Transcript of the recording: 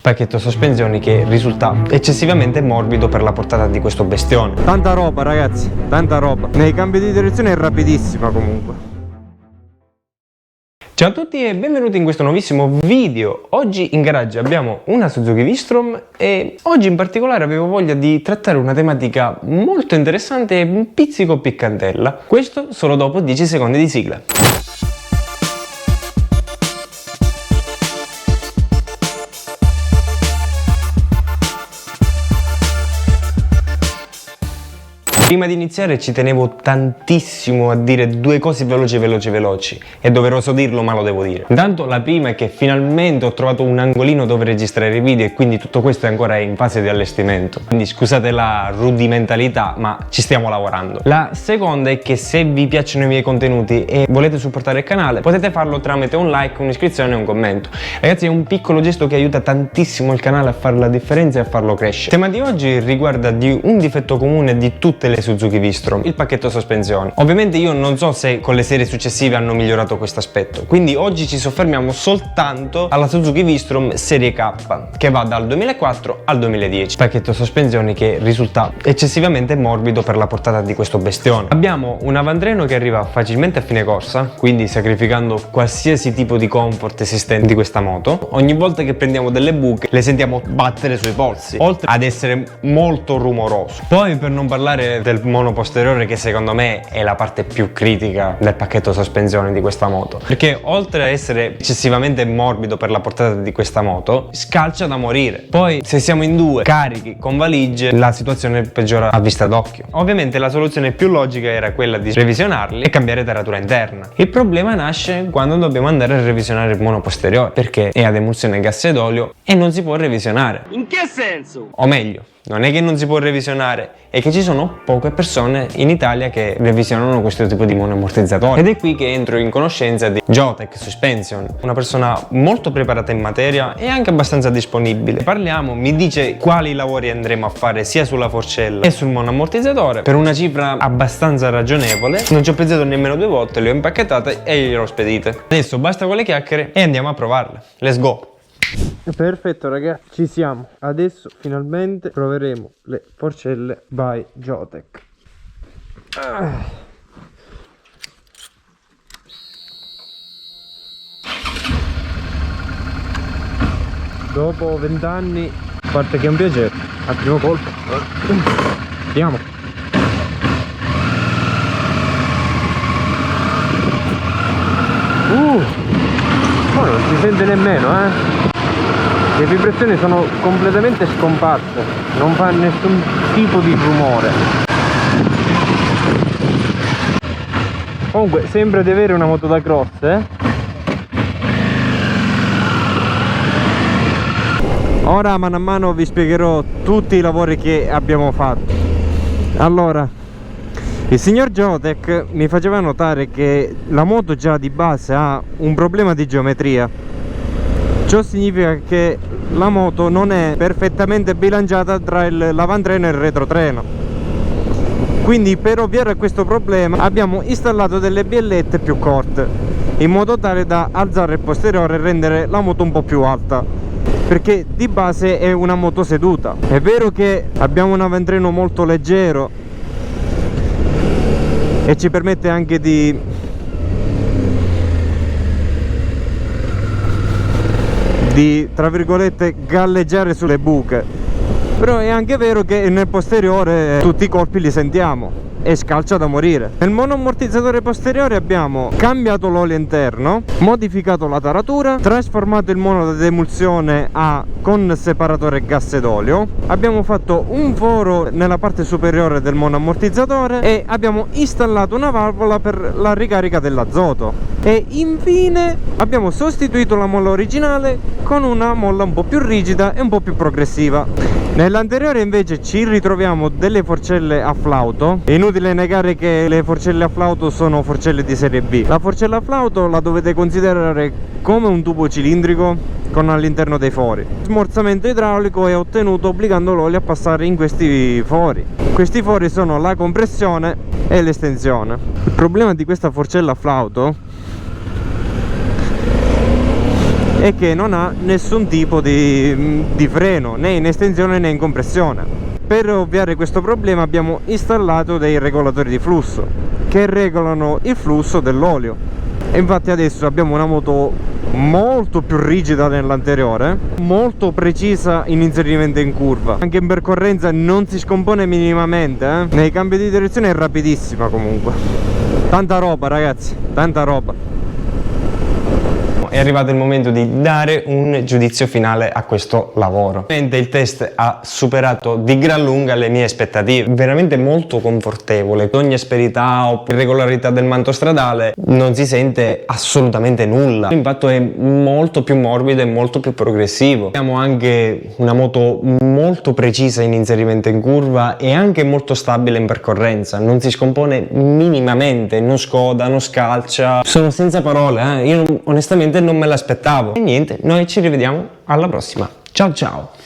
Pacchetto sospensioni che risulta eccessivamente morbido per la portata di questo bestione. Tanta roba ragazzi, tanta roba. Nei cambi di direzione è rapidissima comunque. Ciao a tutti e benvenuti in questo nuovissimo video. Oggi in garage abbiamo una Suzuki V-Strom e oggi in particolare avevo voglia di trattare una tematica molto interessante e un pizzico piccantella. Questo solo dopo 10 secondi di sigla. Prima di iniziare ci tenevo tantissimo a dire due cose veloci. È doveroso dirlo, ma lo devo dire. Intanto la prima è che finalmente ho trovato un angolino dove registrare i video e quindi tutto questo è ancora in fase di allestimento. Quindi scusate la rudimentalità, ma ci stiamo lavorando. La seconda è che se vi piacciono i miei contenuti e volete supportare il canale, potete farlo tramite un like, un'iscrizione e un commento. Ragazzi, è un piccolo gesto che aiuta tantissimo il canale a fare la differenza e a farlo crescere. Il tema di oggi riguarda di un difetto comune di tutte le Suzuki V-Strom, il pacchetto sospensioni. Ovviamente io non so se con le serie successive hanno migliorato questo aspetto, quindi oggi ci soffermiamo soltanto alla Suzuki V-Strom serie K, che va dal 2004 al 2010. Pacchetto sospensioni che risulta eccessivamente morbido per la portata di questo bestione. Abbiamo un avantreno che arriva facilmente a fine corsa, quindi sacrificando qualsiasi tipo di comfort esistente di questa moto. Ogni volta che prendiamo delle buche le sentiamo battere sui polsi, oltre ad essere molto rumoroso. Poi, per non parlare del mono posteriore, che secondo me è la parte più critica del pacchetto sospensioni di questa moto, perché oltre a essere eccessivamente morbido per la portata di questa moto, scalcia da morire. Poi se siamo in due carichi con valigie, la situazione peggiora a vista d'occhio. Ovviamente la soluzione più logica era quella di revisionarli e cambiare taratura interna. Il problema nasce quando dobbiamo andare a revisionare il mono posteriore, perché è ad emulsione gas ed olio e non si può revisionare. In che senso? O meglio, non è che non si può revisionare, è che ci sono poche persone in Italia che revisionano questo tipo di monoammortizzatore. Ed è qui che entro in conoscenza di Jotech Suspension, una persona molto preparata in materia e anche abbastanza disponibile. Mi dice quali lavori andremo a fare sia sulla forcella e sul monoammortizzatore per una cifra abbastanza ragionevole. Non ci ho pensato nemmeno due volte, le ho impacchettate e gliele ho spedite. Adesso basta con le chiacchiere e andiamo a provarle. Let's go! Perfetto ragazzi, ci siamo. Adesso finalmente proveremo le forcelle by Jotech. Dopo 20 anni, a parte che è un piacere, al primo colpo. Andiamo. Oh, non si sente nemmeno, Le vibrazioni sono completamente scomparse, non fa nessun tipo di rumore. Comunque sembra di avere una moto da cross, Ora mano a mano vi spiegherò tutti i lavori che abbiamo fatto. Allora, il signor Jotech mi faceva notare che la moto già di base ha un problema di geometria. Ciò significa che la moto non è perfettamente bilanciata tra l'avantreno e il retrotreno. Quindi per ovviare a questo problema abbiamo installato delle biellette più corte, in modo tale da alzare il posteriore e rendere la moto un po' più alta, perché di base è una moto seduta. È vero che abbiamo un avantreno molto leggero e ci permette anche di tra virgolette galleggiare sulle buche, però è anche vero che nel posteriore tutti i colpi li sentiamo e scalcia da morire. Nel monoammortizzatore posteriore abbiamo cambiato l'olio interno, modificato la taratura, trasformato il mono ad emulsione con separatore gas ed olio, abbiamo fatto un foro nella parte superiore del monoammortizzatore e abbiamo installato una valvola per la ricarica dell'azoto, e infine abbiamo sostituito la molla originale con una molla un po' più rigida e un po' più progressiva. Nell'anteriore invece ci ritroviamo delle forcelle a flauto. È inutile negare che le forcelle a flauto sono forcelle di serie B. La forcella a flauto la dovete considerare come un tubo cilindrico con all'interno dei fori. Smorzamento idraulico è ottenuto obbligando l'olio a passare in questi fori. Questi fori sono la compressione e l'estensione. Il problema di questa forcella a flauto e che non ha nessun tipo di freno, né in estensione né in compressione. Per ovviare questo problema abbiamo installato dei regolatori di flusso che regolano il flusso dell'olio, e infatti adesso abbiamo una moto molto più rigida dell'anteriore, molto precisa in inserimento in curva, anche in percorrenza non si scompone minimamente, nei cambi di direzione è rapidissima comunque. Tanta roba ragazzi, tanta roba. È arrivato il momento di dare un giudizio finale a questo lavoro. Ovviamente il test ha superato di gran lunga le mie aspettative, veramente molto confortevole. Ogni asperità o irregolarità del manto stradale non si sente assolutamente nulla. L'impatto è molto più morbido e molto più progressivo. Abbiamo anche una moto molto precisa in inserimento in curva e anche molto stabile in percorrenza, non si scompone minimamente, non scoda, non scalcia. Sono senza parole, io onestamente non me l'aspettavo. E niente, noi ci rivediamo alla prossima. Ciao ciao!